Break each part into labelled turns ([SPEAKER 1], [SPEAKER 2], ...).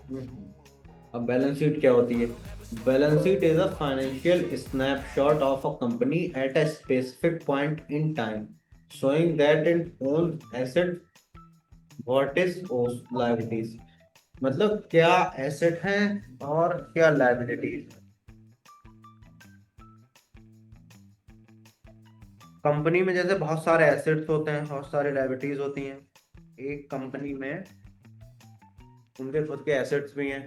[SPEAKER 1] हम्म। अब balance sheet क्या होती है? Balance sheet is a financial snapshot of a company at a specific point in time, showing that it owns asset, what is liabilities। मतलब क्या asset है और क्या लायबिलिटीज। कंपनी में जैसे बहुत सारे एसेट्स होते हैं, बहुत सारी लायबिलिटीज होती हैं। एक कंपनी में उनके खुद के एसेट्स भी हैं।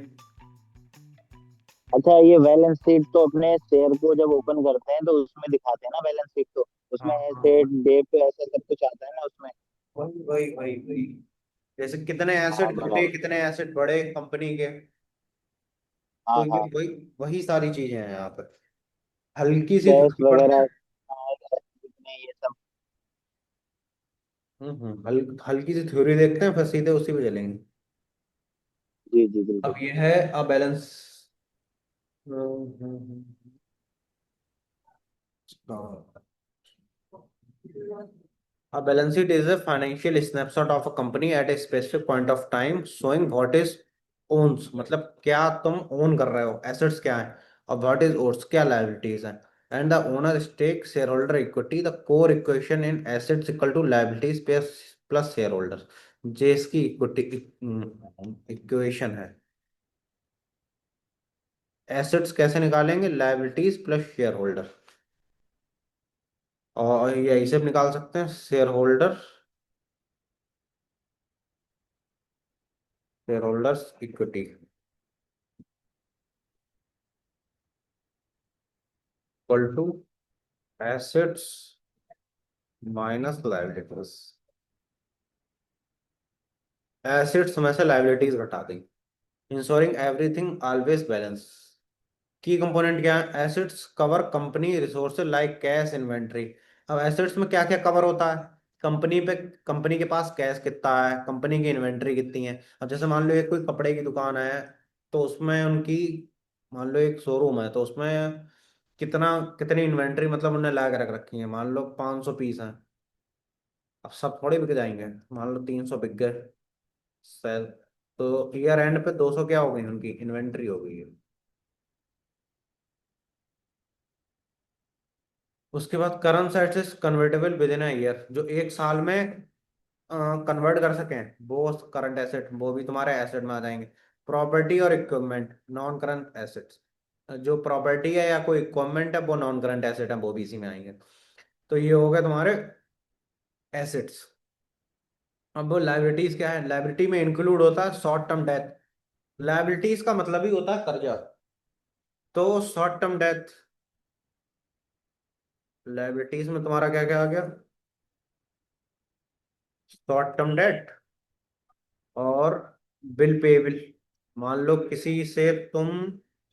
[SPEAKER 2] अच्छा, ये बैलेंस शीट तो अपने शेयर को जब ओपन करते हैं तो उसमें दिखाते हैं ना बैलेंस शीट तो।
[SPEAKER 1] हाँ
[SPEAKER 2] उसमें
[SPEAKER 1] हाँ
[SPEAKER 2] ऐसे
[SPEAKER 1] हाँ।
[SPEAKER 2] डेट ऐसा सब कुछ आता है ना उसमें।
[SPEAKER 1] वही वही वही वही। जैसे कितने
[SPEAKER 2] हाँ
[SPEAKER 1] एसेट घटे,
[SPEAKER 2] बराबर।
[SPEAKER 1] कितने एसेट बढ़े कंपनी के। तो
[SPEAKER 2] हाँ
[SPEAKER 1] ये
[SPEAKER 2] हाँ।
[SPEAKER 1] वही वही सारी चीजें हैं यहाँ पर। हल्की सी
[SPEAKER 2] कैश
[SPEAKER 1] थ्योरी पढ़ते
[SPEAKER 2] वगैरह।
[SPEAKER 1] हैं।
[SPEAKER 2] हाँ, कितने ये सब।
[SPEAKER 1] हल्की सी थ्योरी देखते हैं, फिर सीधे उसी पे चलेंगे।
[SPEAKER 2] जी जी बिल्कुल।
[SPEAKER 1] अब ये है a balance. A balance sheet is a financial snapshot of a company at a specific point of time showing what is owns, मतलब क्या तुम ओन कर रहे हो, एसेट्स क्या है, और व्हाट इज ओर्स क्या लायबिलिटीज है। And the owner stake shareholder equity the core equation in assets equal to liabilities plus shareholder. जे इसकी इक्विटी इक्वेशन है। एसेट्स कैसे निकालेंगे? Liabilities plus shareholder. और यही से निकाल सकते हैं shareholder, shareholders equity equal to assets minus liabilities. Assets में से लायबिलिटीज घटा दें, insuring everything always balance. Key component क्या है? Assets cover company resources like cash inventory. अब एसेट्स में क्या क्या कवर होता है? कंपनी पे, कंपनी के पास कैश कितना है, कंपनी की इन्वेंट्री कितनी है। अब जैसे मान लो एक कोई कपड़े की दुकान है, तो उसमें उनकी, मान लो एक शोरूम है, तो उसमें कितना, कितनी इन्वेंट्री मतलब उन्होंने ला के रख रखी है। मान लो 500 पीस हैं। अब सब थोड़े बिक जाएंगे, मान लो 300 बिक गए सेल, तो ईयर एंड पे 200 क्या हो गई, उनकी इन्वेंट्री हो गई है। उसके बाद current assets convertible with in year, जो एक साल में कन्वर्ट कर सकें, वो करंट एसेट, वो भी तुम्हारे एसेट में आ जाएंगे। प्रॉपर्टी और इक्विपमेंट नॉन करंट एसेट्स, जो प्रॉपर्टी है या कोई इक्विपमेंट है वो नॉन करंट एसेट है, वो भी इसी में आएंगे। तो ये हो गए तुम्हारे एसेट्स। अब वो लाइबिलिटीज क्या है? लाइबिलिटी में इंक्लूड होता है शॉर्ट टर्म डेथ। लाइबिलिटीज का मतलब ही होता है कर्जा। तो शॉर्ट टर्म डेथ, लाइबिलिटीज में तुम्हारा क्या क्या आ गया? शॉर्ट टर्म डेट और बिल पेबल। मान लो किसी से तुम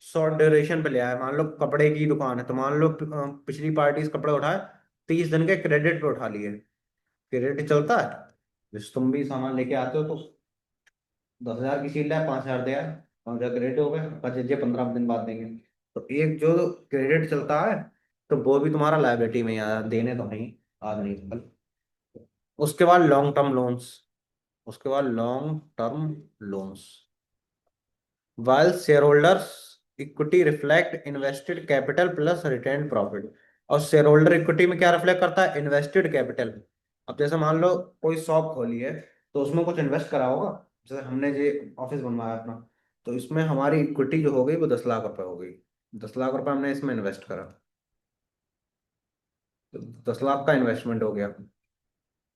[SPEAKER 1] शॉर्ट ड्यूरेशन पे ले आए, मान लो कपड़े की दुकान है, तो मान लो पिछली पार्टी से कपड़े उठाए, 30 दिन के क्रेडिट पे उठा लिए। क्रेडिट चलता है, जैसे तुम भी सामान लेके आते हो तो 10,000 की चीज लाए, 5,000 दे आए, 5,000 क्रेडिट हो गए, बचे जे 15 दिन बाद देंगे। तो एक जो क्रेडिट चलता है, तो वो भी तुम्हारा लायबिलिटी में ही आया, देने तो नहीं, आज नहीं तो कल। उसके बाद लॉन्ग टर्म लोन्स, उसके बाद long term loans, while shareholders equity reflect invested capital plus retained profit। और शेयर होल्डर इक्विटी में क्या रिफ्लेक्ट करता है? Invested capital. अब जैसे मान लो कोई शॉप खोली है, तो उसमें कुछ इन्वेस्ट करा होगा। जैसे हमने ये ऑफिस बनवाया अपना, तो इसमें हमारी इक्विटी जो हो गई वो 10 लाख रुपए हो गई। 10 लाख रुपए हमने इसमें इन्वेस्ट करा, तो 10 लाख का इन्वेस्टमेंट हो गया।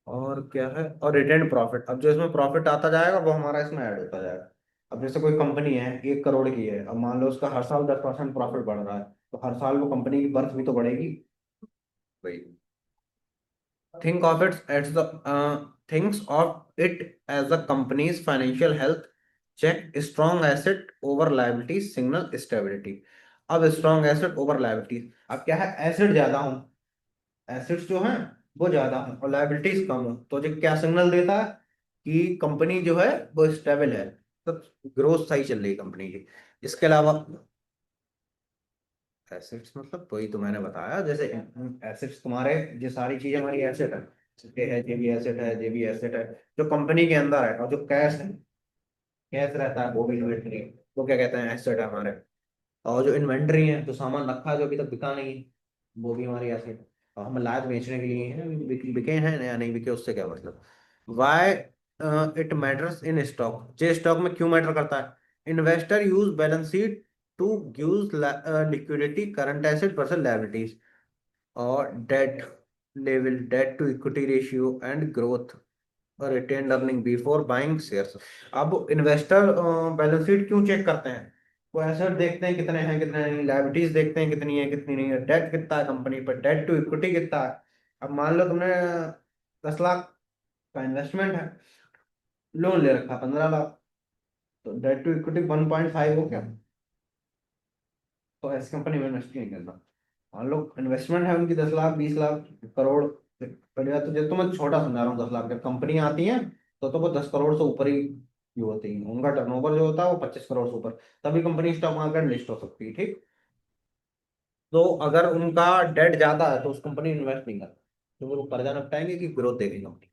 [SPEAKER 1] और क्या है? और रिटेन प्रॉफिट, अब जो इसमें प्रॉफिट आता जाएगा वो हमारा इसमें ऐड होता जाएगा। अब जैसे कोई कंपनी है 1 करोड़ की है, अब मान लो उसका हर साल 10% प्रॉफिट बढ़ रहा है, तो हर साल वो कंपनी की वर्थ भी तो बढ़ेगी भाई। Think of it as the thinks of it as the companies financial health. Check strong asset over liability signal stability. अब स्ट्रॉन्ग एसेट ओवर लायबिलिटी, अब क्या है? एसेट ज्यादा हूँ, एसेट्स जो हैं वो ज्यादा हैं और लायबिलिटीज कम हो, तो जो क्या सिग्नल देता है कि कंपनी जो है वो स्टेबल है, तो ग्रोथ सही चल रही है कंपनी की। इसके अलावा एसेट्स मतलब वही तो मैंने बताया, जैसे एसेट्स तुम्हारे, ये सारी चीजें हमारी एसेट है, ये है, ये भी एसेट है, ये भी एसेट है, जो कंपनी के अंदर है। और जो कैश है, कैश रहता है वो भी इन्वेंट्री, वो क्या कहते हैं, एसेट है हमारे। और जो इन्वेंट्री है, जो सामान रखा है जो अभी तक बिका नहीं है, वो भी हमारी एसेट। और हम लाए तो बेचने के लिए हैं, बिके हैं या नहीं बिके उससे क्या मतलब। Why it matters in stock, जे स्टॉक में क्यों मैटर करता है। Investor use balance sheet to give liquidity, current asset versus liabilities, और debt level, debt to equity ratio and growth और retain earning before buying shares. अब investor balance sheet क्यों check करते हैं, वो एसेट देखते हैं कितने हैं कितने नहीं, लायबिलिटीज देखते हैं कितनी है कितनी नहीं है, डेट कितना है कंपनी पर, डेट टू इक्विटी कितना है। अब मान लो तुमने 10 लाख का इन्वेस्टमेंट है, लोन ले रखा 15 लाख, तो डेट टू इक्विटी 1.5 हो क्या, तो ऐसी कंपनी में इन्वेस्ट नहीं करना। मान लो इन्वेस्टमेंट है उनकी 10 लाख 20 लाख करोड़, पहली बात तो जब तो मैं छोटा समझा रहा हूँ, 10 लाख जब कंपनी आती है तो वो 10 करोड़ से ऊपर ही की होती है, उनका टर्नओवर जो होता है वो 25 करोड़ से ऊपर, तभी कंपनी स्टॉक मार्केट लिस्ट हो सकती है, ठीक। तो अगर उनका डेट ज्यादा है तो उस कंपनी इन्वेस्ट नहीं करता, क्योंकि वो कर्जा निपटाएंगे कि ग्रोथ देगी कंपनी।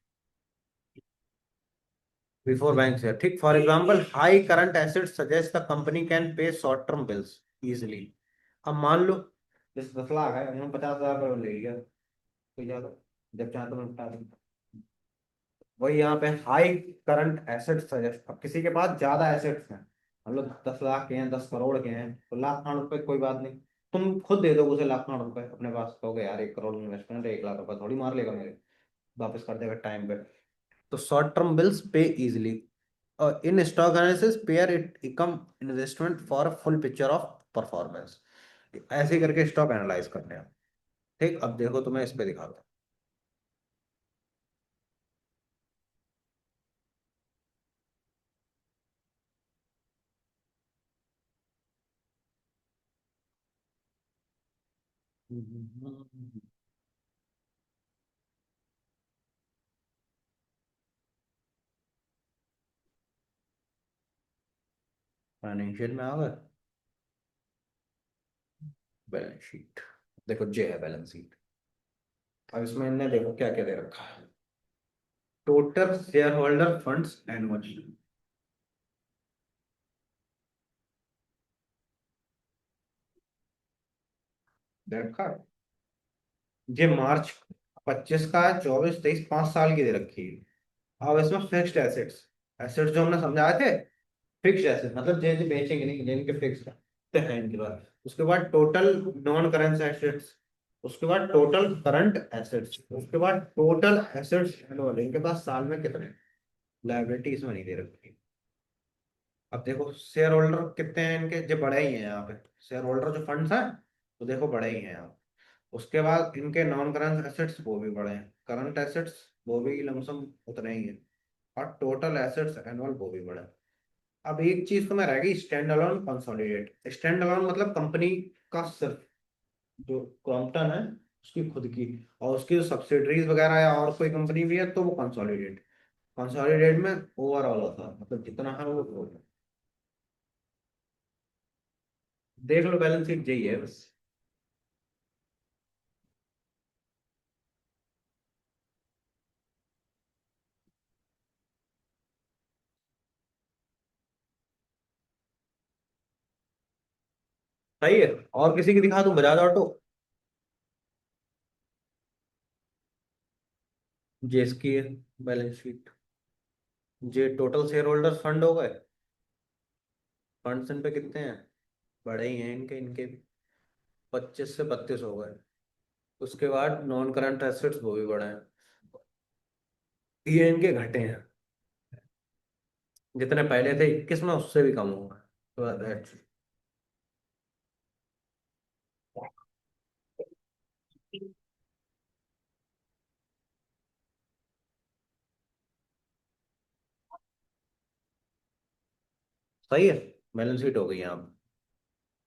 [SPEAKER 1] बिफोर बैंक से, ठीक। For example high current asset suggest the company can pay short term bills easily. अब मान लो जैसे 10 लाख है, उन्होंने 50,000 ले लिया, तो ज्यादा, जब चाहे तो निपटा दें। वही यहाँ पे हाई करंट एसेट सजेस्ट, अब किसी के पास ज्यादा एसेट्स हैं, मतलब 10 लाख के हैं 10 करोड़ के हैं, तो लाख खान रुपए कोई बात नहीं, तुम खुद दे दो उसे लाख खान रुपए अपने पास, कहोगे यार 1 करोड़ इन्वेस्टमेंट है, 1 लाख रुपए थोड़ी मार लेगा मेरे, वापस कर देगा टाइम पे। तो शॉर्ट टर्म बिल्स पे easily, in stock analysis pair it इकम investment for full picture of performance. ऐसे करके स्टॉक एनालाइज करते हैं, ठीक। अब देखो तुम्हें इस पे दिखाता हूँ। फाइनेंशियल में आ गए, बैलेंस शीट, देखो जे है बैलेंस शीट। अब इसमें इनने देखो क्या क्या दे रखा है, total shareholder funds annual दे रखा है। ये मार्च 25 का है, 24 23 5 साल की दे रखी है। अब इसमें फिक्स्ड एसेट्स, एसेट्स जो हमने समझाए थे, फिक्स्ड एसेट मतलब जैसे बेचेंगे नहीं, जिनके फिक्स्ड है इनके बाद। उसके बाद टोटल नॉन करेंट एसेट्स, उसके बाद टोटल करंट एसेट्स, उसके बाद टोटल एसेट्स एनुअल, इनके पास साल में कितने, लाइबिलिटी इसमें नहीं दे रखी। अब देखो शेयर होल्डर कितने हैं इनके, जो बड़े ही हैं यहाँ पे, शेयर होल्डर जो फंड्स हैं तो देखो बड़े ही हैं यहाँ। उसके बाद इनके नॉन करंट एसेट्स वो भी बड़े हैं, करंट एसेट्स वो भी लमसम उतने ही हैं, और टोटल एसेट्स एनुअल वो भी बड़े हैं। अब एक चीज तो मैं रह गई, stand alone consolidate. Stand alone मतलब कंपनी का सिर्फ जो क्रॉम्पटन है उसकी खुद की, और उसकी जो सब्सिडरीज वगैरह है और कोई कंपनी भी है तो वो कंसोलिडेट। कंसोलिडेट में ओवरऑल होता है, मतलब जितना है वो total। देख लो बैलेंस शीट यही है बस। सही है। और किसी की दिखा दूं, बजाज ऑटो, जिसकी है बैलेंस शीट, जे टोटल शेयर होल्डर्स फंड हो गए, फंड्स इन पे कितने हैं, बड़े ही हैं इनके इनके भी, 25 से 32 हो गए। उसके बाद नॉन करंट एसेट्स वो भी बड़े हैं, ये इनके घटे हैं, जितने पहले थे 21 में उससे भी कम हो गए। तो that's- सही है, बैलेंस शीट हो गई यहाँ।